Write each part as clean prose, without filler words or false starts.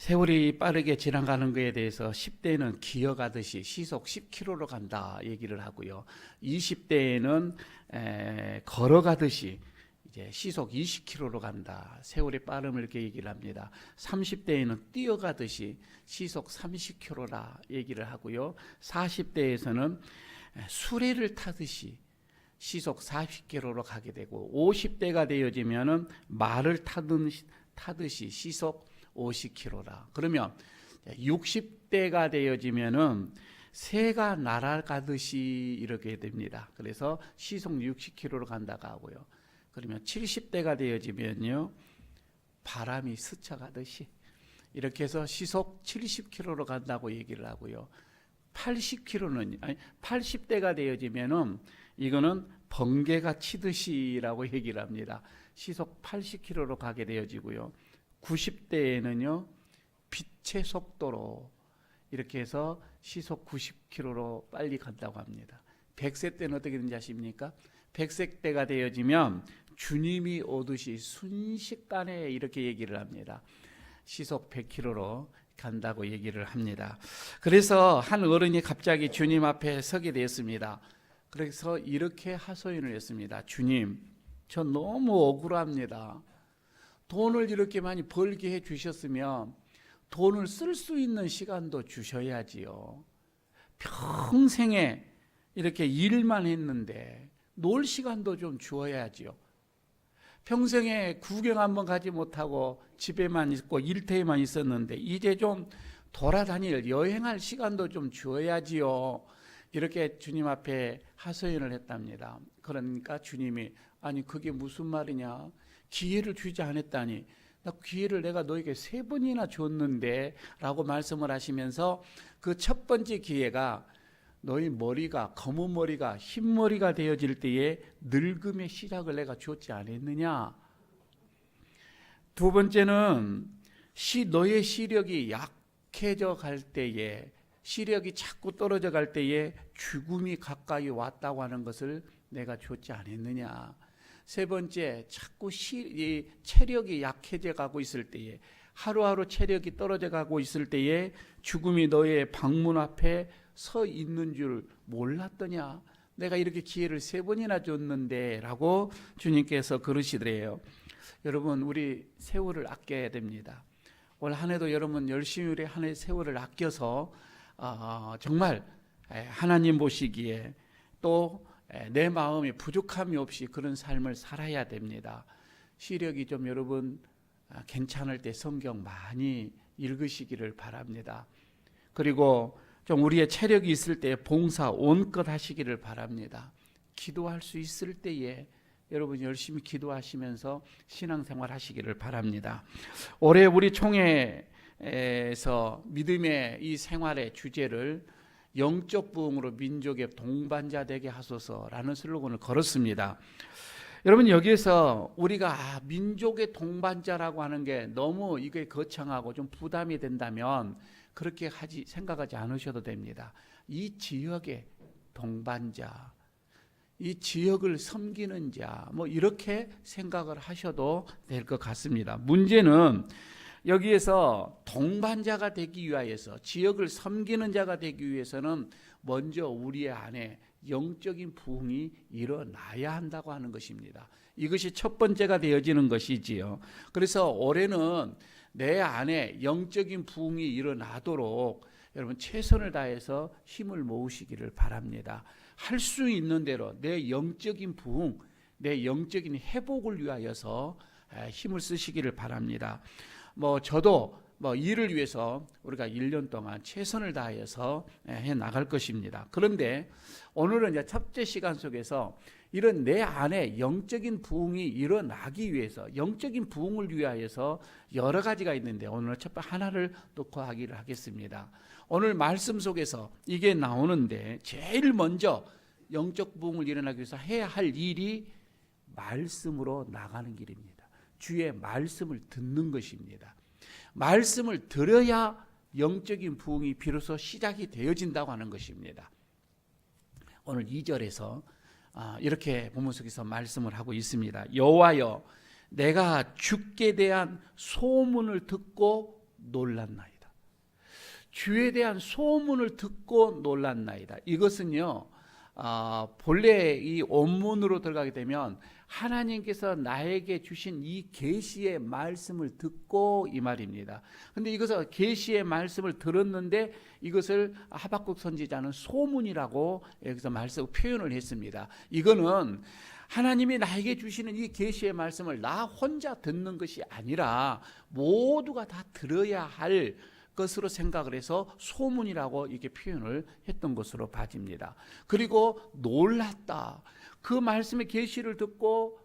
세월이 빠르게 지나가는 것에 대해서 10대는 기어가듯이 시속 10km로 간다 얘기를 하고요. 20대에는 걸어가듯이 이제 시속 20km로 간다. 세월의 빠름을 이렇게 얘기를 합니다. 30대에는 뛰어가듯이 시속 30km라 얘기를 하고요. 40대에서는 수레를 타듯이 시속 40km로 가게 되고 50대가 되어지면은 말을 타듯이 시속 50km라. 그러면 60대가 되어지면은 새가 날아가듯이 이렇게 됩니다. 그래서 시속 60km로 간다고 하고요. 그러면 70대가 되어지면요, 바람이 스쳐가듯이 이렇게 해서 시속 70km로 간다고 얘기를 하고요. 80대가 되어지면은 이거는 번개가 치듯이라고 얘기를 합니다. 시속 80km로 가게 되어지고요. 90대에는요, 빛의 속도로 이렇게 해서 시속 90km로 빨리 간다고 합니다. 100세 때는 어떻게 되는지 아십니까? 100세 때가 되어지면 주님이 오듯이 순식간에 이렇게 얘기를 합니다. 시속 100km로 간다고 얘기를 합니다. 그래서 한 어른이 갑자기 주님 앞에 서게 되었습니다. 그래서 이렇게 하소연을 했습니다. 주님, 저 너무 억울합니다. 돈을 이렇게 많이 벌게 해 주셨으면 돈을 쓸 수 있는 시간도 주셔야지요. 평생에 이렇게 일만 했는데 놀 시간도 좀 주어야지요. 평생에 구경 한번 가지 못하고 집에만 있고 일터에만 있었는데 이제 좀 돌아다닐 여행할 시간도 좀 주어야지요. 이렇게 주님 앞에 하소연을 했답니다. 그러니까 주님이 아니 그게 무슨 말이냐, 기회를 주지 않았다니, 나 기회를 내가 너에게 3번이나 줬는데 라고 말씀을 하시면서 그 첫 번째 기회가 너희 머리가 검은 머리가 흰 머리가 되어질 때에 늙음의 시작을 내가 줬지 않았느냐. 두 번째는 너의 시력이 약해져 갈 때에, 시력이 자꾸 떨어져 갈 때에 죽음이 가까이 왔다고 하는 것을 내가 줬지 않았느냐. 세 번째, 자꾸 체력이 약해져 가고 있을 때에, 하루하루 체력이 떨어져 가고 있을 때에 죽음이 너의 방문 앞에 서 있는 줄 몰랐더냐. 내가 이렇게 기회를 3번이나 줬는데 라고 주님께서 그러시더래요. 여러분, 우리 세월을 아껴야 됩니다. 올 한 해도 여러분 열심히 우리 한 해 세월을 아껴서 정말 하나님 보시기에 또 내 마음에 부족함이 없이 그런 삶을 살아야 됩니다. 시력이 좀 여러분 괜찮을 때 성경 많이 읽으시기를 바랍니다. 그리고 좀 우리의 체력이 있을 때 봉사 온껏 하시기를 바랍니다. 기도할 수 있을 때에 여러분 열심히 기도하시면서 신앙생활 하시기를 바랍니다. 올해 우리 총회에서 믿음의 이 생활의 주제를 영적 부흥으로 민족의 동반자 되게 하소서라는 슬로건을 걸었습니다. 여러분, 여기에서 우리가 민족의 동반자라고 하는 게 너무 이게 거창하고 좀 부담이 된다면 그렇게 생각하지 않으셔도 됩니다. 이 지역의 동반자, 이 지역을 섬기는 자, 이렇게 생각을 하셔도 될 것 같습니다. 문제는 여기에서 동반자가 되기 위하여서, 지역을 섬기는 자가 되기 위해서는 먼저 우리 안에 영적인 부흥이 일어나야 한다고 하는 것입니다. 이것이 첫 번째가 되어지는 것이지요. 그래서 올해는 내 안에 영적인 부흥이 일어나도록 여러분 최선을 다해서 힘을 모으시기를 바랍니다. 할 수 있는 대로 내 영적인 부흥, 내 영적인 회복을 위하여서 힘을 쓰시기를 바랍니다. 저도 일을 위해서 우리가 1년 동안 최선을 다해서 해 나갈 것입니다. 그런데 오늘은 이제 첫째 시간 속에서 이런 내 안에 영적인 부흥이 일어나기 위해서, 영적인 부흥을 위하여서 여러 가지가 있는데 오늘 첫 번째 하나를 놓고 하기를 하겠습니다. 오늘 말씀 속에서 이게 나오는데 제일 먼저 영적 부흥을 일어나기 위해서 해야 할 일이 말씀으로 나가는 길입니다. 주의 말씀을 듣는 것입니다. 말씀을 들어야 영적인 부흥이 비로소 시작이 되어진다고 하는 것입니다. 오늘 2절에서 이렇게 본문 속에서 말씀을 하고 있습니다. 여호와여, 내가 주께 대한 소문을 듣고 놀랐나이다. 주에 대한 소문을 듣고 놀랐나이다. 이것은요, 본래 이 원문으로 들어가게 되면 하나님께서 나에게 주신 이 계시의 말씀을 듣고 이 말입니다. 근데 이것을 계시의 말씀을 들었는데 이것을 하박국 선지자는 소문이라고 여기서 표현을 했습니다. 이거는 하나님이 나에게 주시는 이 계시의 말씀을 나 혼자 듣는 것이 아니라 모두가 다 들어야 할 것으로 생각을 해서 소문이라고 이렇게 표현을 했던 것으로 봐집니다. 그리고 놀랐다. 그 말씀의 계시를 듣고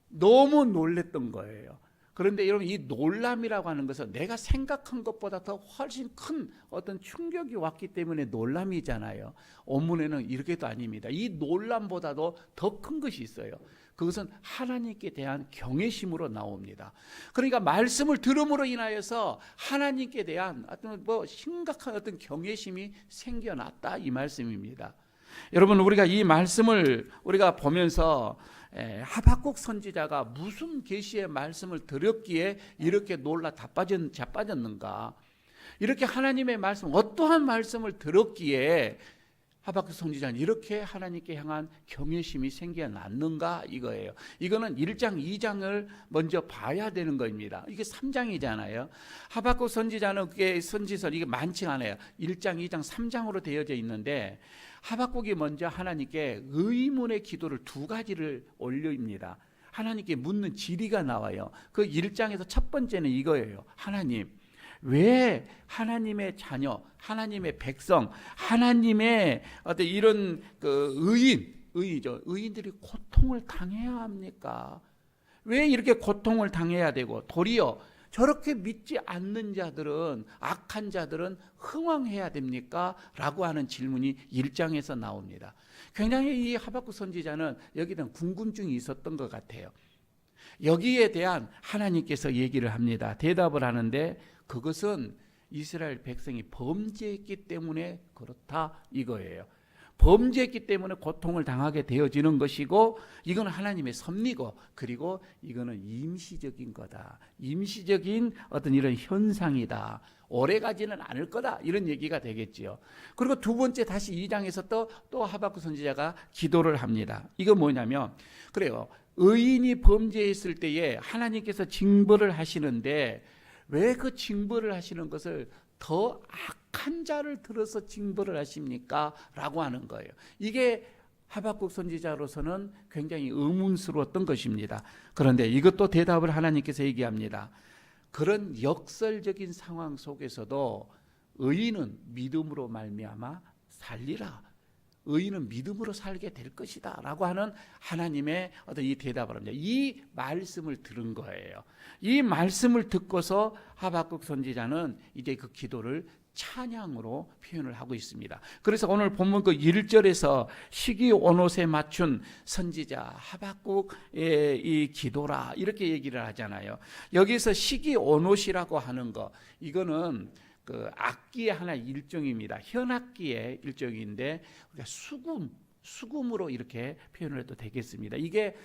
너무 놀랬던 거예요. 그런데 여러분, 이 놀람이라고 하는 것은 내가 생각한 것보다 더 훨씬 큰 어떤 충격이 왔기 때문에 놀람이잖아요. 원문에는 이렇게도 아닙니다. 이 놀람보다도 더 큰 것이 있어요. 그것은 하나님께 대한 경외심으로 나옵니다. 그러니까 말씀을 들음으로 인하여서 하나님께 대한 어떤 심각한 어떤 경외심이 생겨났다, 이 말씀입니다. 여러분, 우리가 이 말씀을 우리가 보면서 하박국 선지자가 무슨 계시의 말씀을 들었기에 이렇게 놀라 자빠졌는가? 이렇게 하나님의 말씀, 어떠한 말씀을 들었기에 하박국 선지자는 이렇게 하나님께 향한 경외심이 생겨났는가, 이거예요. 이거는 1장, 2장을 먼저 봐야 되는 겁니다. 이게 3장이잖아요. 하박국 선지자는 그게 선지서 이게 많지 않아요. 1장, 2장, 3장으로 되어져 있는데 하박국이 먼저 하나님께 의문의 기도를 2가지를 올립니다. 하나님께 묻는 질의가 나와요. 그 1장에서 첫 번째는 이거예요. 하나님, 왜 하나님의 자녀, 하나님의 백성, 하나님의 어떤 이런 의인들이 고통을 당해야 합니까? 왜 이렇게 고통을 당해야 되고 도리어 저렇게 믿지 않는 자들은, 악한 자들은 흥왕해야 됩니까? 라고 하는 질문이 1장에서 나옵니다. 굉장히 이 하박국 선지자는 여기에 대한 궁금증이 있었던 것 같아요. 여기에 대한 하나님께서 얘기를 합니다. 대답을 하는데 그것은 이스라엘 백성이 범죄했기 때문에 그렇다, 이거예요. 범죄했기 때문에 고통을 당하게 되어지는 것이고, 이건 하나님의 섭리고, 그리고 이거는 임시적인 거다. 임시적인 어떤 이런 현상이다. 오래가지는 않을 거다, 이런 얘기가 되겠지요. 그리고 두 번째, 다시 2장에서 또 하박국 선지자가 기도를 합니다. 이거 뭐냐면, 그래요, 의인이 범죄했을 때에 하나님께서 징벌을 하시는데 왜 그 징벌을 하시는 것을 더 악한 자를 들어서 징벌을 하십니까? 라고 하는 거예요. 이게 하박국 선지자로서는 굉장히 의문스러웠던 것입니다. 그런데 이것도 대답을 하나님께서 얘기합니다. 그런 역설적인 상황 속에서도 의인은 믿음으로 말미암아 살리라. 의인은 믿음으로 살게 될 것이다 라고 하는 하나님의 어떤 이 대답을 합니다. 이 말씀을 들은 거예요. 이 말씀을 듣고서 하박국 선지자는 이제 그 기도를 찬양으로 표현을 하고 있습니다. 그래서 오늘 본문 그 1절에서 시기온옷에 맞춘 선지자 하박국의 이 기도라, 이렇게 얘기를 하잖아요. 여기서 시기온옷이라고 하는 거, 이거는 그 악기의 하나 일종입니다. 현악기의 일종인데 우리가 수금으로 이렇게 표현을 해도 되겠습니다. 이게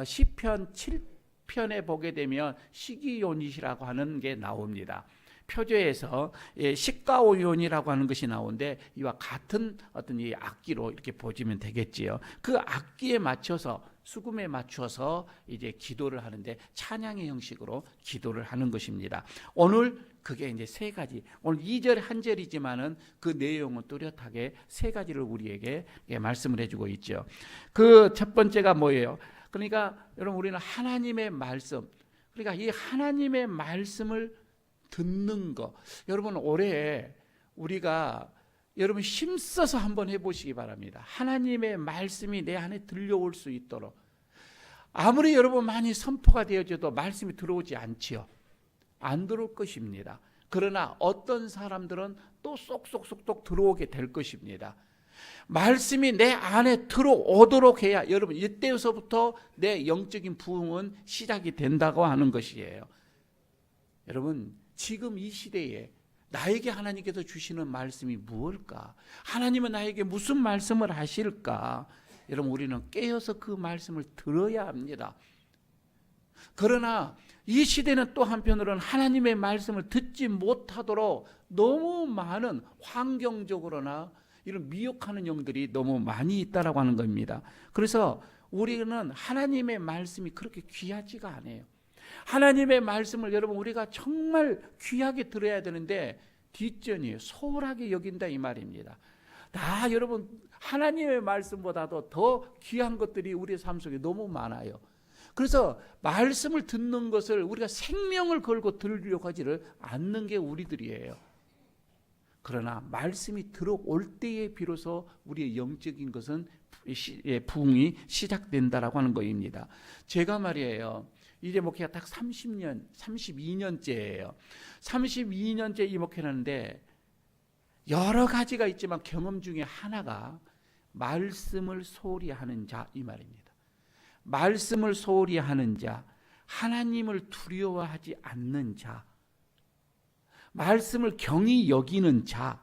시편 7편에 보게 되면 시기온옷이라고 하는 게 나옵니다. 표제에서 시가오온이라고 하는 것이 나오는데 이와 같은 어떤 이 악기로 이렇게 보시면 되겠지요. 그 악기에 맞춰서, 수금에 맞춰서 이제 기도를 하는데 찬양의 형식으로 기도를 하는 것입니다. 오늘 그게 이제 3가지. 오늘 2절 1절이지만은 그 내용은 뚜렷하게 3가지를 우리에게 말씀을 해주고 있죠. 그 첫 번째가 뭐예요? 그러니까 여러분, 우리는 하나님의 말씀, 그러니까 이 하나님의 말씀을 듣는 거. 여러분, 올해 우리가 여러분 힘써서 한번 해보시기 바랍니다. 하나님의 말씀이 내 안에 들려올 수 있도록. 아무리 여러분 많이 선포가 되어져도 말씀이 들어오지 않지요. 안 들어올 것입니다. 그러나 어떤 사람들은 또 쏙쏙쏙 들어오게 될 것입니다. 말씀이 내 안에 들어오도록 해야 여러분 이때서부터 내 영적인 부흥은 시작이 된다고 하는 것이에요. 여러분, 지금 이 시대에 나에게 하나님께서 주시는 말씀이 무엇일까? 하나님은 나에게 무슨 말씀을 하실까? 여러분, 우리는 깨어서 그 말씀을 들어야 합니다. 그러나 이 시대는 또 한편으로는 하나님의 말씀을 듣지 못하도록 너무 많은 환경적으로나 이런 미혹하는 영들이 너무 많이 있다라고 하는 겁니다. 그래서 우리는 하나님의 말씀이 그렇게 귀하지가 않아요. 하나님의 말씀을 여러분 우리가 정말 귀하게 들어야 되는데 뒷전이에요. 소홀하게 여긴다 이 말입니다. 다 여러분 하나님의 말씀보다도 더 귀한 것들이 우리의 삶 속에 너무 많아요. 그래서 말씀을 듣는 것을 우리가 생명을 걸고 들으려고 하지를 않는 게 우리들이에요. 그러나 말씀이 들어올 때에 비로소 우리의 영적인 것은 부흥이 시작된다라고 하는 것입니다. 제가 말이에요. 이제 목회가 딱 32년째예요. 32년째 이 목회를 하는데 여러 가지가 있지만 경험 중에 하나가 말씀을 소홀히 하는 자 이 말입니다. 말씀을 소홀히 하는 자, 하나님을 두려워하지 않는 자, 말씀을 경히 여기는 자,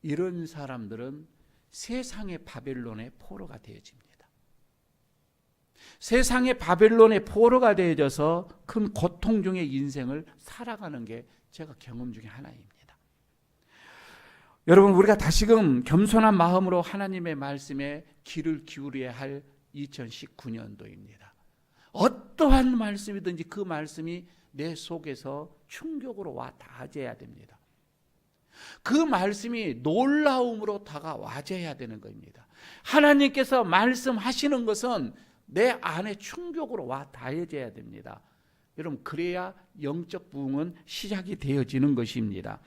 이런 사람들은 세상의 바벨론의 포로가 되어집니다. 세상의 바벨론의 포로가 되어져서 큰 고통 중의 인생을 살아가는 게 제가 경험 중에 하나입니다. 여러분 우리가 다시금 겸손한 마음으로 하나님의 말씀에 귀를 기울여야 할 2019년도입니다. 어떠한 말씀이든지 그 말씀이 내 속에서 충격으로 와 닿아져야 됩니다. 그 말씀이 놀라움으로 다가와져야 되는 겁니다. 하나님께서 말씀하시는 것은 내 안에 충격으로 와 닿아져야 됩니다. 여러분 그래야 영적 부흥은 시작이 되어지는 것입니다.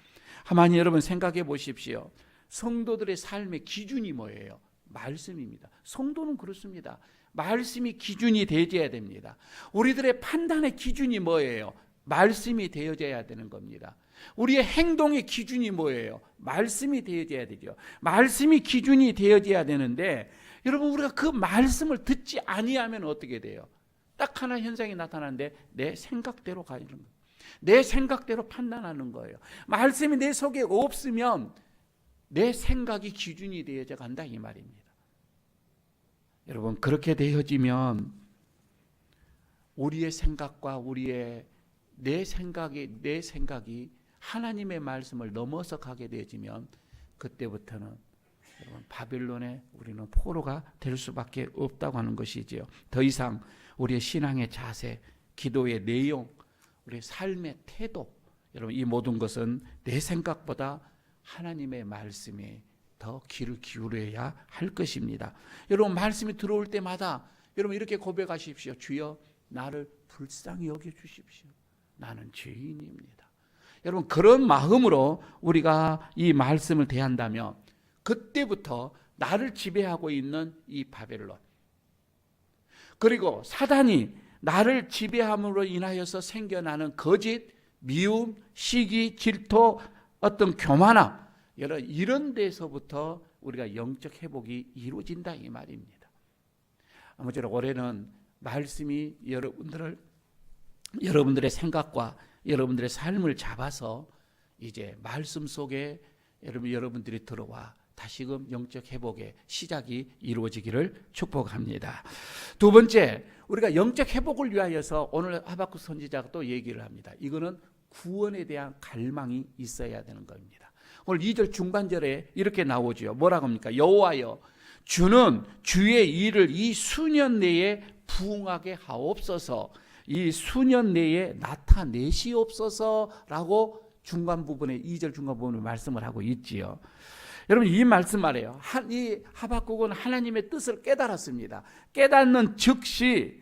하나님 여러분 생각해 보십시오. 성도들의 삶의 기준이 뭐예요? 말씀입니다. 성도는 그렇습니다. 말씀이 기준이 되어야 됩니다. 우리들의 판단의 기준이 뭐예요? 말씀이 되어져야 되는 겁니다. 우리의 행동의 기준이 뭐예요? 말씀이 되어져야 되죠. 말씀이 기준이 되어져야 되는데 여러분 우리가 그 말씀을 듣지 아니하면 어떻게 돼요? 딱 하나 현상이 나타나는데 내 생각대로 가는 거예요. 내 생각대로 판단하는 거예요. 말씀이 내 속에 없으면 내 생각이 기준이 되어져 간다 이 말입니다. 여러분 그렇게 되어지면 우리의 생각과 우리의 내 생각이 하나님의 말씀을 넘어서 가게 되어지면 그때부터는 여러분 바벨론에 우리는 포로가 될 수밖에 없다고 하는 것이지요. 더 이상 우리의 신앙의 자세, 기도의 내용, 우리의 삶의 태도, 여러분 이 모든 것은 내 생각보다 하나님의 말씀에 더 귀를 기울여야 할 것입니다. 여러분 말씀이 들어올 때마다 여러분 이렇게 고백하십시오. 주여 나를 불쌍히 여겨주십시오. 나는 죄인입니다. 여러분 그런 마음으로 우리가 이 말씀을 대한다면 그때부터 나를 지배하고 있는 이 바벨론 그리고 사단이 나를 지배함으로 인하여서 생겨나는 거짓, 미움, 시기, 질투, 어떤 교만함 이런 데서부터 우리가 영적 회복이 이루어진다 이 말입니다. 아무쪼록 올해는 말씀이 여러분들의 생각과 여러분들의 삶을 잡아서 이제 말씀 속에 여러분들이 들어와 다시금 영적 회복의 시작이 이루어지기를 축복합니다. 두 번째, 우리가 영적 회복을 위하여서 오늘 하박국 선지자가 또 얘기를 합니다. 이거는 구원에 대한 갈망이 있어야 되는 겁니다. 오늘 2절 중간절에 이렇게 나오죠. 뭐라고 합니까? 여호와여 주는 주의 일을 이 수년 내에 부응하게 하옵소서. 이 수년 내에 나타내시옵소서라고 중간 부분에 2절 중간 부분에 말씀을 하고 있지요. 여러분 이 말씀 말이에요. 이 하박국은 하나님의 뜻을 깨달았습니다. 깨닫는 즉시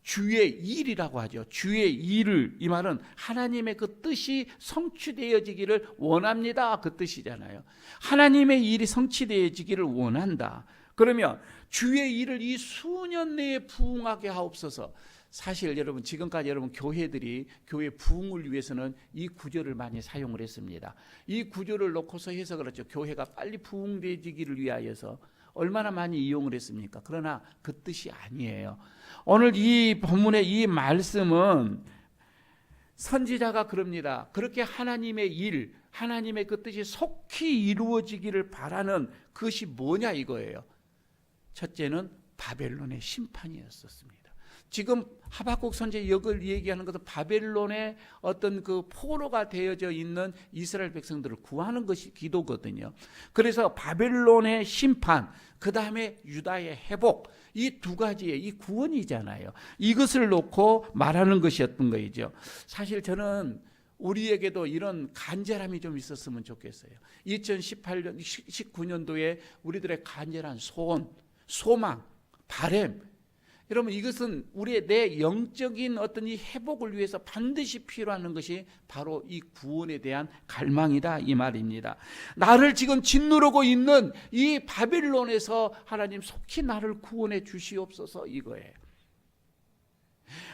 주의 일이라고 하죠. 주의 일을, 이 말은 하나님의 그 뜻이 성취되어지기를 원합니다. 그 뜻이잖아요. 하나님의 일이 성취되어지기를 원한다. 그러면 주의 일을 이 수년 내에 부응하게 하옵소서. 사실 여러분 지금까지 여러분 교회들이 교회 부흥을 위해서는 이 구절을 많이 사용을 했습니다. 이 구절을 놓고서 해서 그렇죠. 교회가 빨리 부흥되지기를 위하여서 얼마나 많이 이용을 했습니까? 그러나 그 뜻이 아니에요. 오늘 이 본문의 이 말씀은 선지자가 그럽니다. 그렇게 하나님의 일, 하나님의 그 뜻이 속히 이루어지기를 바라는 그것이 뭐냐 이거예요. 첫째는 바벨론의 심판이었었습니다. 지금 하박국 선지의 역을 얘기하는 것은 바벨론의 어떤 그 포로가 되어져 있는 이스라엘 백성들을 구하는 것이 기도거든요. 그래서 바벨론의 심판, 그 다음에 유다의 회복, 이 두 가지의 이 구원이잖아요. 이것을 놓고 말하는 것이었던 거이죠. 사실 저는 우리에게도 이런 간절함이 좀 있었으면 좋겠어요. 2018년, 19년도에 우리들의 간절한 소원, 소망, 바람, 여러분 이것은 우리의 내 영적인 어떤 이 회복을 위해서 반드시 필요한 것이 바로 이 구원에 대한 갈망이다 이 말입니다. 나를 지금 짓누르고 있는 이 바벨론에서 하나님 속히 나를 구원해 주시옵소서 이거예요.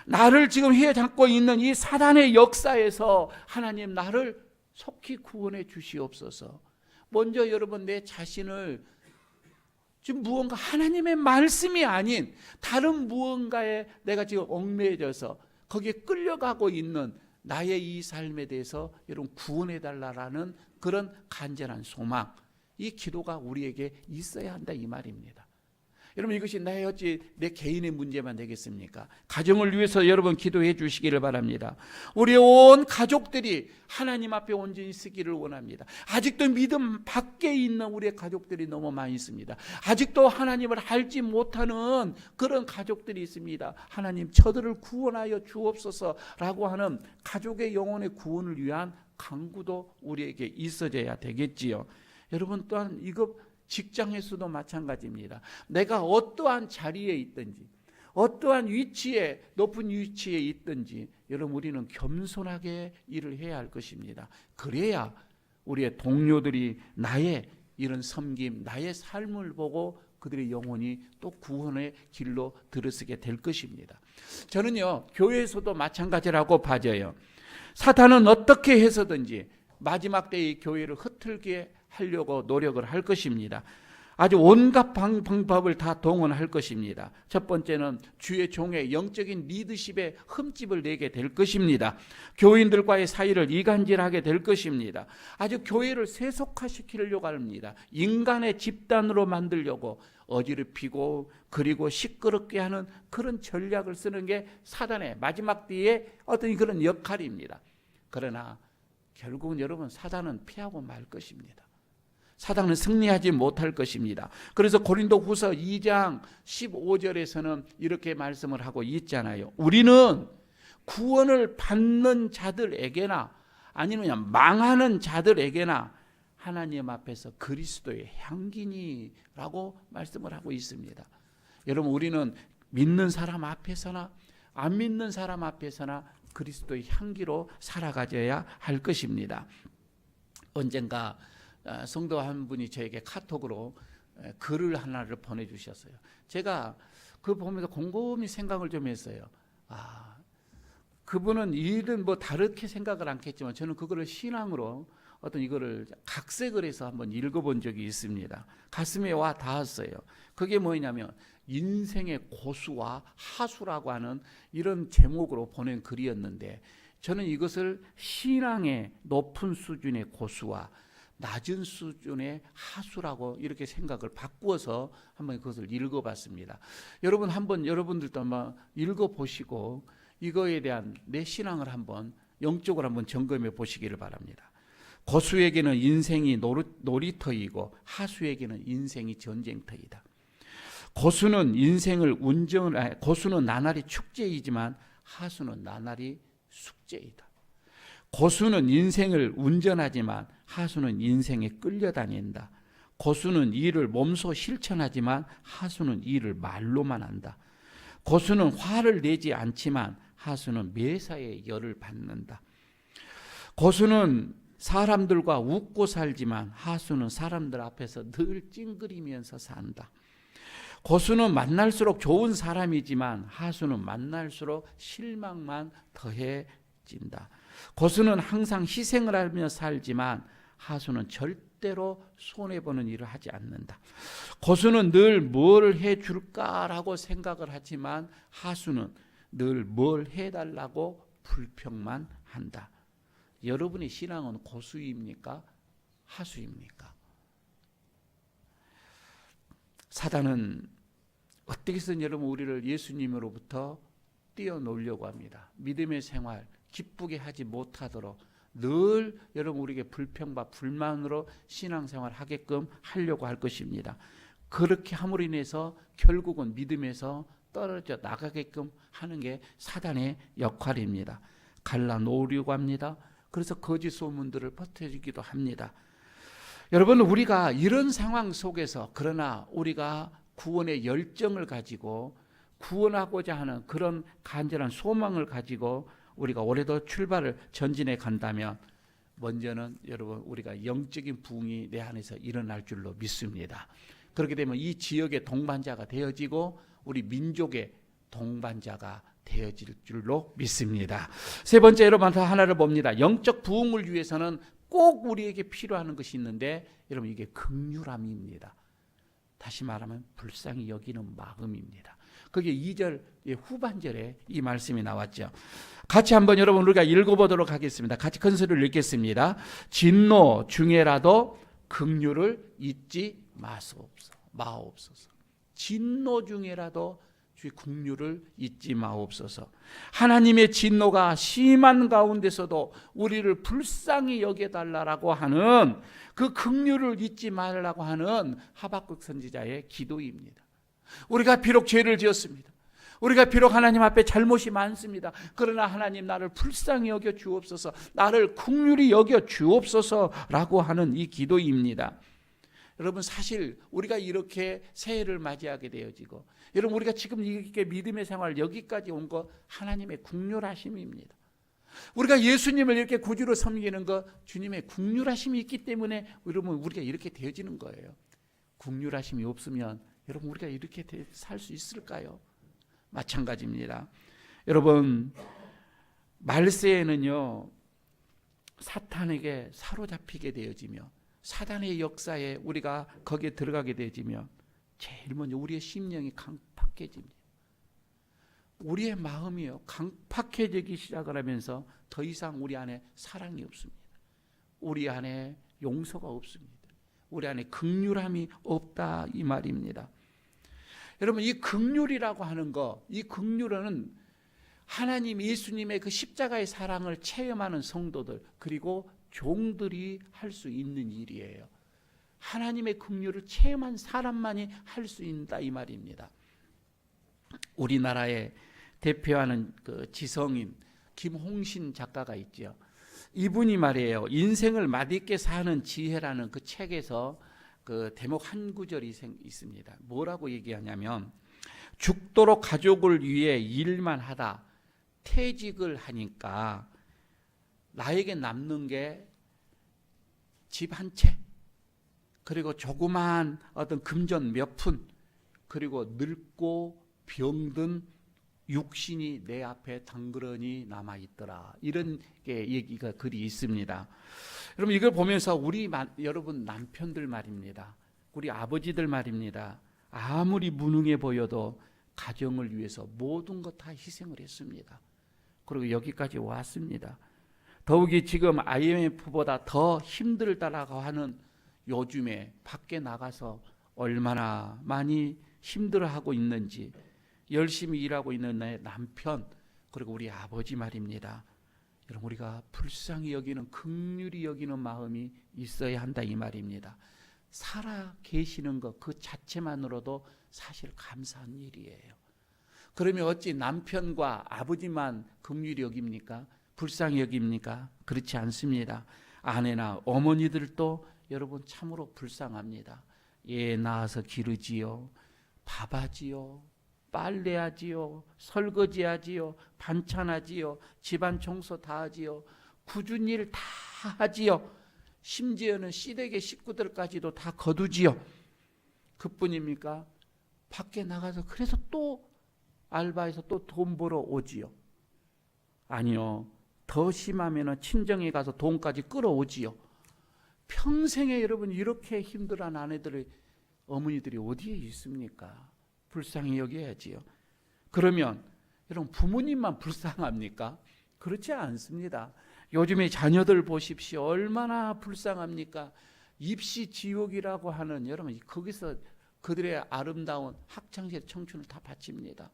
나를 지금 휘어잡고 있는 이 사단의 역사에서 하나님 나를 속히 구원해 주시옵소서. 먼저 여러분 내 자신을 지금 무언가 하나님의 말씀이 아닌 다른 무언가에 내가 지금 얽매여져서 거기에 끌려가고 있는 나의 이 삶에 대해서 여러분 구원해 달라라는 그런 간절한 소망, 이 기도가 우리에게 있어야 한다 이 말입니다. 여러분 이것이 나의 어찌 내 개인의 문제만 되겠습니까? 가정을 위해서 여러분 기도해 주시기를 바랍니다. 우리의 온 가족들이 하나님 앞에 온전히 쓰기를 원합니다. 아직도 믿음 밖에 있는 우리의 가족들이 너무 많이 있습니다. 아직도 하나님을 알지 못하는 그런 가족들이 있습니다. 하나님 저들을 구원하여 주옵소서라고 하는 가족의 영혼의 구원을 위한 간구도 우리에게 있어져야 되겠지요. 여러분 또한 이거 직장에서도 마찬가지입니다. 내가 어떠한 자리에 있든지 어떠한 위치에 높은 위치에 있든지 여러분 우리는 겸손하게 일을 해야 할 것입니다. 그래야 우리의 동료들이 나의 이런 섬김, 나의 삶을 보고 그들의 영혼이 또 구원의 길로 들어서게 될 것입니다. 저는요 교회에서도 마찬가지라고 봐져요. 사탄은 어떻게 해서든지 마지막 때의 교회를 흩틀게 하려고 노력을 할 것입니다. 아주 온갖 방법을 다 동원할 것입니다. 첫 번째는 주의 종의 영적인 리더십에 흠집을 내게 될 것입니다. 교인들과의 사이를 이간질하게 될 것입니다. 아주 교회를 세속화시키려고 합니다. 인간의 집단으로 만들려고 어지럽히고 그리고 시끄럽게 하는 그런 전략을 쓰는 게 사단의 마지막 때의 어떤 그런 역할입니다. 그러나 결국은 여러분 사단은 피하고 말 것입니다. 사단은 승리하지 못할 것입니다. 그래서 고린도후서 2장 15절에서는 이렇게 말씀을 하고 있잖아요. 우리는 구원을 받는 자들에게나 아니면 망하는 자들에게나 하나님 앞에서 그리스도의 향기니라고 말씀을 하고 있습니다. 여러분 우리는 믿는 사람 앞에서나 안 믿는 사람 앞에서나 그리스도의 향기로 살아가져야 할 것입니다. 언젠가 성도 한 분이 저에게 카톡으로 글을 하나를 보내주셨어요. 제가 그거 보면서 곰곰이 생각을 좀 했어요. 그분은 일은 뭐 다르게 생각을 않겠지만 저는 그거를 신앙으로 어떤 이거를 각색을 해서 한번 읽어본 적이 있습니다. 가슴에 와 닿았어요. 그게 뭐냐면 인생의 고수와 하수라고 하는 이런 제목으로 보낸 글이었는데 저는 이것을 신앙의 높은 수준의 고수와 낮은 수준의 하수라고 이렇게 생각을 바꾸어서 한번 그것을 읽어봤습니다. 여러분 한번 여러분들도 한번 읽어보시고 이거에 대한 내 신앙을 한번 영적으로 한번 점검해 보시기를 바랍니다. 고수에게는 인생이 놀이터이고 하수에게는 인생이 전쟁터이다. 고수는 고수는 나날이 축제이지만 하수는 나날이 숙제이다. 고수는 인생을 운전하지만 하수는 인생에 끌려다닌다. 고수는 일을 몸소 실천하지만 하수는 일을 말로만 한다. 고수는 화를 내지 않지만 하수는 매사에 열을 받는다. 고수는 사람들과 웃고 살지만 하수는 사람들 앞에서 늘 찡그리면서 산다. 고수는 만날수록 좋은 사람이지만 하수는 만날수록 실망만 더해진다. 고수는 항상 희생을 하며 살지만 하수는 절대로 손해보는 일을 하지 않는다. 고수는 늘 뭘 해줄까라고 생각을 하지만 하수는 늘 뭘 해달라고 불평만 한다. 여러분의 신앙은 고수입니까? 하수입니까? 사단은 어떻게 해서든 여러분 우리를 예수님으로부터 뛰어놀려고 합니다. 믿음의 생활 기쁘게 하지 못하도록 늘 여러분 우리에게 불평과 불만으로 신앙생활 하게끔 하려고 할 것입니다. 그렇게 함으로 인해서 결국은 믿음에서 떨어져 나가게끔 하는 게 사단의 역할입니다. 갈라놓으려고 합니다. 그래서 거짓 소문들을 퍼뜨리기도 합니다. 여러분, 우리가 이런 상황 속에서 그러나 우리가 구원의 열정을 가지고 구원하고자 하는 그런 간절한 소망을 가지고 우리가 올해도 출발을 전진해 간다면 먼저는 여러분 우리가 영적인 부흥이 내 안에서 일어날 줄로 믿습니다. 그렇게 되면 이 지역의 동반자가 되어지고 우리 민족의 동반자가 되어질 줄로 믿습니다. 세 번째, 여러분 하나를 봅니다. 영적 부흥을 위해서는 꼭 우리에게 필요한 것이 있는데 여러분 이게 긍휼함입니다. 다시 말하면 불쌍히 여기는 마음입니다. 그게 2절 후반절에 이 말씀이 나왔죠. 같이 한번 여러분 우리가 읽어보도록 하겠습니다. 같이 큰 소리를 읽겠습니다. 진노 중에라도 긍휼을 잊지 마옵소서. 진노 중에라도 주의 긍휼을 잊지 마옵소서. 하나님의 진노가 심한 가운데서도 우리를 불쌍히 여겨달라고 하는 그 긍휼을 잊지 말라고 하는 하박국 선지자의 기도입니다. 우리가 비록 죄를 지었습니다. 우리가 비록 하나님 앞에 잘못이 많습니다. 그러나 하나님 나를 불쌍히 여겨 주옵소서, 나를 긍휼히 여겨 주옵소서라고 하는 이 기도입니다. 여러분 사실 우리가 이렇게 새해를 맞이하게 되어지고 여러분 우리가 지금 이렇게 믿음의 생활 여기까지 온 거 하나님의 긍휼하심입니다. 우리가 예수님을 이렇게 구주로 섬기는 거 주님의 긍휼하심이 있기 때문에 여러분 우리가 이렇게 되어지는 거예요. 긍휼하심이 없으면 여러분 우리가 이렇게 살 수 있을까요? 마찬가지입니다. 여러분 말세에는요 사탄에게 사로잡히게 되어지며 사단의 역사에 우리가 거기에 들어가게 되어지면 제일 먼저 우리의 심령이 강팍해집니다. 우리의 마음이요 강팍해지기 시작을 하면서 더 이상 우리 안에 사랑이 없습니다. 우리 안에 용서가 없습니다. 우리 안에 긍휼함이 없다 이 말입니다. 여러분 이 긍휼이라고 하는 거, 이 긍휼은 하나님 예수님의 그 십자가의 사랑을 체험하는 성도들 그리고 종들이 할 수 있는 일이에요. 하나님의 긍휼을 체험한 사람만이 할 수 있다 이 말입니다. 우리나라의 대표하는 그 지성인 김홍신 작가가 있죠. 이분이 말이에요. 인생을 맛있게 사는 지혜라는 그 책에서 그 대목 한 구절이 있습니다. 뭐라고 얘기하냐면 죽도록 가족을 위해 일만 하다 퇴직을 하니까 나에게 남는 게 집 한 채 그리고 조그마한 어떤 금전 몇 푼 그리고 늙고 병든 육신이 내 앞에 덩그러니 남아있더라. 이런 게 얘기가 글이 있습니다. 여러분 이걸 보면서 우리 여러분 남편들 말입니다. 우리 아버지들 말입니다. 아무리 무능해 보여도 가정을 위해서 모든 것 다 희생을 했습니다. 그리고 여기까지 왔습니다. 더욱이 지금 IMF보다 더 힘들다라고 하는 요즘에 밖에 나가서 얼마나 많이 힘들어하고 있는지 열심히 일하고 있는 내 남편 그리고 우리 아버지 말입니다. 여러분 우리가 불쌍히 여기는 긍휼히 여기는 마음이 있어야 한다 이 말입니다. 살아 계시는 것 그 자체만으로도 사실 감사한 일이에요. 그러면 어찌 남편과 아버지만 긍휼히 여깁니까? 불쌍히 여깁니까? 그렇지 않습니다. 아내나 어머니들도 여러분 참으로 불쌍합니다. 애 낳아서 기르지요, 밥하지요, 빨래하지요, 설거지하지요, 반찬하지요, 집안 청소 다 하지요, 굳은 일 다 하지요. 심지어는 시댁의 식구들까지도 다 거두지요. 그뿐입니까? 밖에 나가서 그래서 또 알바해서 또 돈 벌어 오지요. 아니요. 더 심하면 친정에 가서 돈까지 끌어오지요. 평생에 여러분 이렇게 힘들어한 아내들의 어머니들이 어디에 있습니까? 불쌍히 여겨야지요. 그러면 여러분 부모님만 불쌍합니까? 그렇지 않습니다. 요즘에 자녀들 보십시오. 얼마나 불쌍합니까? 입시 지옥이라고 하는 여러분 거기서 그들의 아름다운 학창시절 청춘을 다 바칩니다.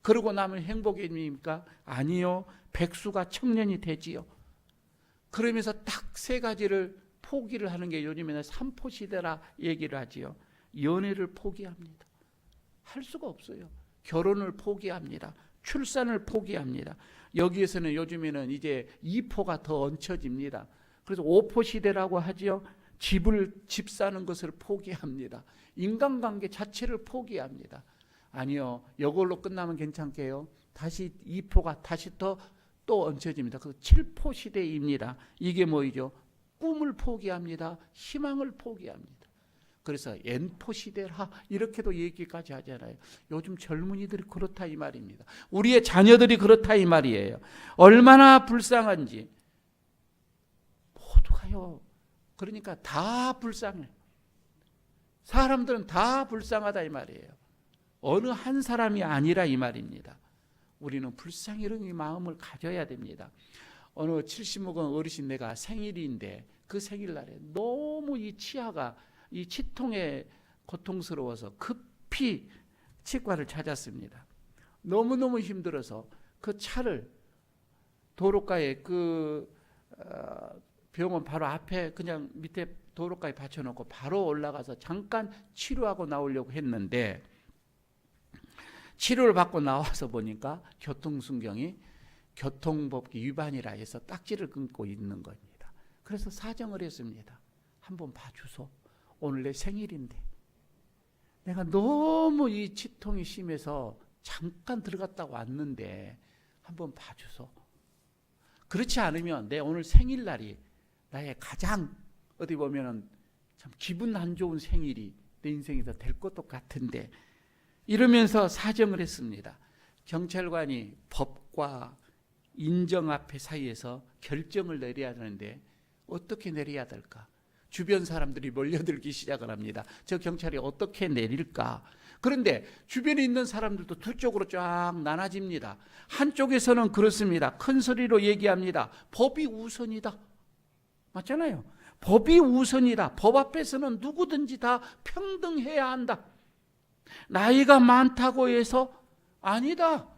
그러고 나면 행복입니까? 아니요. 백수가 청년이 되지요. 그러면서 딱 세 가지를 포기를 하는 게 요즘에는 삼포시대라 얘기를 하지요. 연애를 포기합니다. 할 수가 없어요. 결혼을 포기합니다. 출산을 포기합니다. 여기에서는 요즘에는 이제 2포가 더 얹혀집니다. 그래서 5포 시대라고 하지요. 집 사는 것을 포기합니다. 인간관계 자체를 포기합니다. 아니요. 이걸로 끝나면 괜찮게요. 다시 2포가 다시 또 얹혀집니다. 그 7포 시대입니다. 이게 뭐이죠? 꿈을 포기합니다. 희망을 포기합니다. 그래서 N포 시대라 이렇게도 얘기까지 하잖아요. 요즘 젊은이들이 그렇다 이 말입니다. 우리의 자녀들이 그렇다 이 말이에요. 얼마나 불쌍한지. 모두가요. 그러니까 다 불쌍해. 사람들은 다 불쌍하다 이 말이에요. 어느 한 사람이 아니라 이 말입니다. 우리는 불쌍히 마음을 가져야 됩니다. 어느 70먹은 어르신 내가 생일인데 그 생일날에 너무 이 치아가 이 치통에 고통스러워서 급히 치과를 찾았습니다. 너무너무 힘들어서 그 차를 도로가에 그 병원 바로 앞에 그냥 밑에 도로가에 받쳐놓고 바로 올라가서 잠깐 치료하고 나오려고 했는데 치료를 받고 나와서 보니까 교통순경이 교통법규 위반이라 해서 딱지를 끊고 있는 겁니다. 그래서 사정을 했습니다. 한번 봐주소. 오늘 내 생일인데 내가 너무 이 치통이 심해서 잠깐 들어갔다 왔는데 한번 봐주소. 그렇지 않으면 내 오늘 생일날이 나의 가장 어디 보면은 참 기분 안 좋은 생일이 내 인생에서 될 것도 같은데 이러면서 사정을 했습니다. 경찰관이 법과 인정합의 사이에서 결정을 내려야 하는데 어떻게 내려야 될까? 주변 사람들이 몰려들기 시작을 합니다. 저 경찰이 어떻게 내릴까? 그런데 주변에 있는 사람들도 두 쪽으로 쫙 나눠집니다. 한쪽에서는 그렇습니다. 큰 소리로 얘기합니다. 법이 우선이다. 맞잖아요. 법이 우선이다. 법 앞에서는 누구든지 다 평등해야 한다. 나이가 많다고 해서 아니다.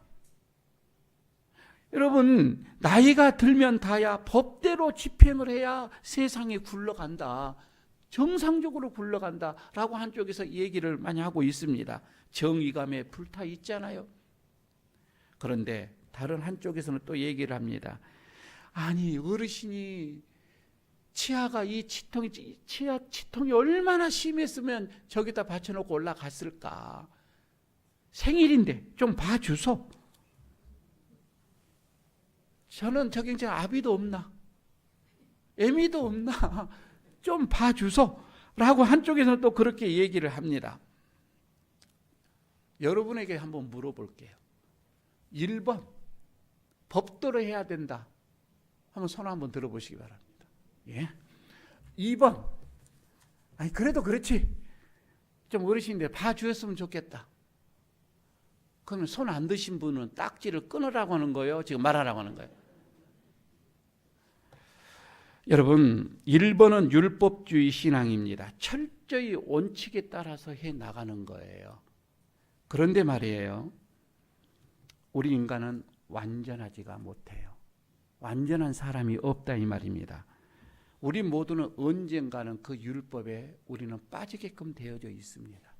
여러분, 나이가 들면 다야 법대로 집행을 해야 세상이 굴러간다. 정상적으로 굴러간다라고 한쪽에서 얘기를 많이 하고 있습니다. 정의감에 불타 있잖아요. 그런데 다른 한쪽에서는 또 얘기를 합니다. 아니, 어르신이 치아가 치아 치통이 얼마나 심했으면 저기다 받쳐놓고 올라갔을까. 생일인데 좀 봐주소. 저는 저 경찰 아비도 없나? 애미도 없나? 좀 봐주소. 라고 한쪽에서는 또 그렇게 얘기를 합니다. 여러분에게 한번 물어볼게요. 1번 법대로 해야 된다. 한번 손 한번 들어보시기 바랍니다. 예? 2번 아니 그래도 그렇지. 좀 어르신인데 봐주셨으면 좋겠다. 그러면 손 안 드신 분은 딱지를 끊으라고 하는 거예요? 지금 말하라고 하는 거예요? 여러분, 1번은 율법주의 신앙입니다. 철저히 원칙에 따라서 해 나가는 거예요. 그런데 말이에요. 우리 인간은 완전하지가 못해요. 완전한 사람이 없다 이 말입니다. 우리 모두는 언젠가는 그 율법에 우리는 빠지게끔 되어져 있습니다.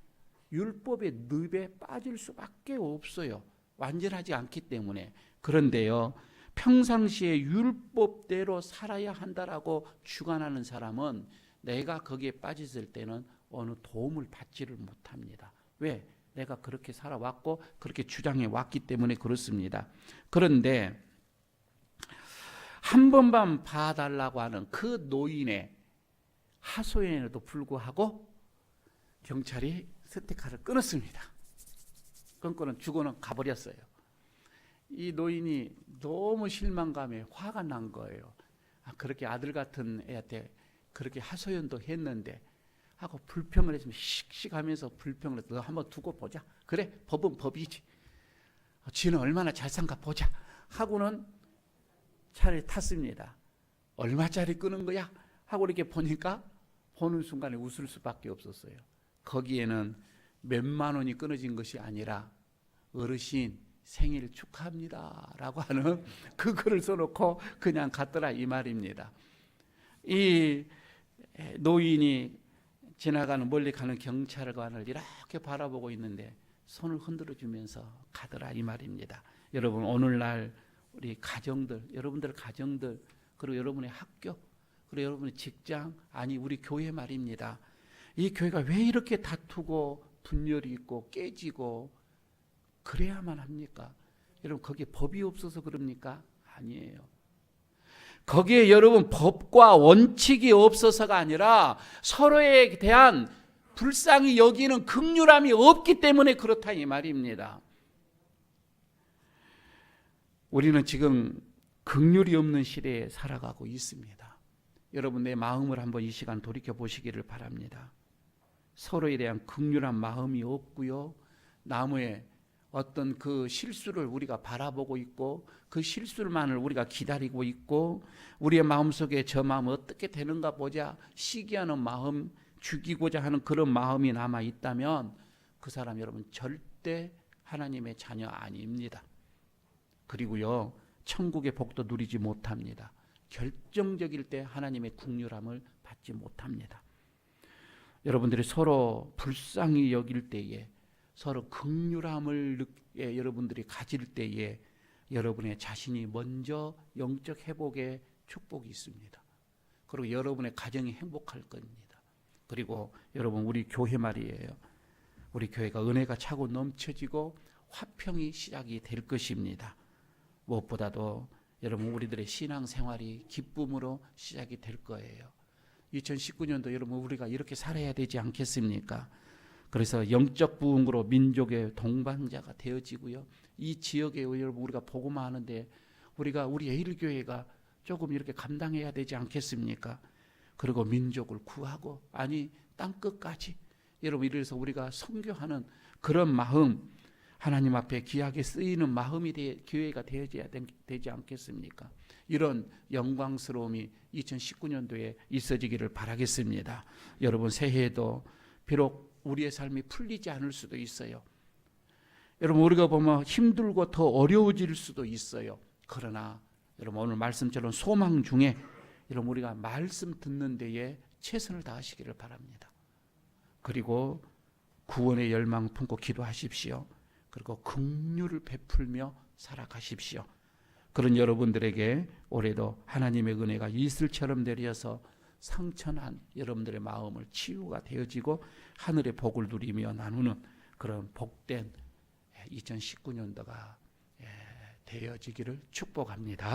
율법의 늪에 빠질 수밖에 없어요. 완전하지 않기 때문에. 그런데요, 평상시에 율법대로 살아야 한다라고 주관하는 사람은 내가 거기에 빠졌을 때는 어느 도움을 받지를 못합니다. 왜? 내가 그렇게 살아왔고 그렇게 주장해 왔기 때문에 그렇습니다. 그런데 한 번만 봐달라고 하는 그 노인의 하소연에도 불구하고 경찰이 스티커를 끊었습니다. 끊고는 주고는 가버렸어요. 이 노인이 너무 실망감에 화가 난 거예요. 그렇게 아들 같은 애한테 그렇게 하소연도 했는데 하고 불평을 했으면 씩씩하면서 불평을 해서 너 한번 두고 보자. 그래, 법은 법이지. 지는 얼마나 잘 산가 보자. 하고는 차를 탔습니다. 얼마짜리 끄는 거야? 하고 이렇게 보니까 보는 순간에 웃을 수밖에 없었어요. 거기에는 몇만 원이 끊어진 것이 아니라 어르신 생일 축하합니다 라고 하는 그 글을 써놓고 그냥 갔더라 이 말입니다. 이 노인이 지나가는 멀리 가는 경찰관을 이렇게 바라보고 있는데 손을 흔들어 주면서 가더라 이 말입니다. 여러분 오늘날 우리 가정들, 여러분들 가정들, 그리고 여러분의 학교, 그리고 여러분의 직장, 아니 우리 교회 말입니다. 이 교회가 왜 이렇게 다투고 분열이 있고 깨지고 그래야만 합니까? 여러분 거기에 법이 없어서 그럽니까? 아니에요. 거기에 여러분 법과 원칙이 없어서가 아니라 서로에 대한 불쌍히 여기는 긍휼함이 없기 때문에 그렇다 이 말입니다. 우리는 지금 긍휼이 없는 시대에 살아가고 있습니다. 여러분 내 마음을 한번 이 시간 돌이켜 보시기를 바랍니다. 서로에 대한 긍휼한 마음이 없고요. 남의 어떤 그 실수를 우리가 바라보고 있고 그 실수만을 우리가 기다리고 있고 우리의 마음속에 저 마음 어떻게 되는가 보자 시기하는 마음, 죽이고자 하는 그런 마음이 남아 있다면 그 사람 여러분 절대 하나님의 자녀 아닙니다. 그리고요 천국의 복도 누리지 못합니다. 결정적일 때 하나님의 긍휼함을 받지 못합니다. 여러분들이 서로 불쌍히 여길 때에 서로 긍휼함을 여러분들이 가질 때에 여러분의 자신이 먼저 영적 회복의 축복이 있습니다. 그리고 여러분의 가정이 행복할 겁니다. 그리고 여러분 우리 교회 말이에요. 우리 교회가 은혜가 차고 넘쳐지고 화평이 시작이 될 것입니다. 무엇보다도 여러분 우리들의 신앙생활이 기쁨으로 시작이 될 거예요. 2019년도 여러분 우리가 이렇게 살아야 되지 않겠습니까? 그래서 영적 부흥으로 민족의 동반자가 되어지고요. 이 지역에 여러분 우리가 복음화 하는데 우리가 우리 예일교회가 조금 이렇게 감당해야 되지 않겠습니까? 그리고 민족을 구하고 아니 땅끝까지 여러분 이래서 우리가 선교하는 그런 마음 하나님 앞에 귀하게 쓰이는 마음이 교회가 되어져야 되지 않겠습니까? 이런 영광스러움이 2019년도에 있어지기를 바라겠습니다. 여러분 새해에도 비록 우리의 삶이 풀리지 않을 수도 있어요. 여러분 우리가 보면 힘들고 더 어려워질 수도 있어요. 그러나 여러분 오늘 말씀처럼 소망 중에 여러분 우리가 말씀 듣는 데에 최선을 다하시기를 바랍니다. 그리고 구원의 열망 품고 기도하십시오. 그리고 긍휼을 베풀며 살아가십시오. 그런 여러분들에게 올해도 하나님의 은혜가 이슬처럼 내려서 상처난 여러분들의 마음을 치유가 되어지고 하늘의 복을 누리며 나누는 그런 복된 2019년도가 되어지기를 축복합니다.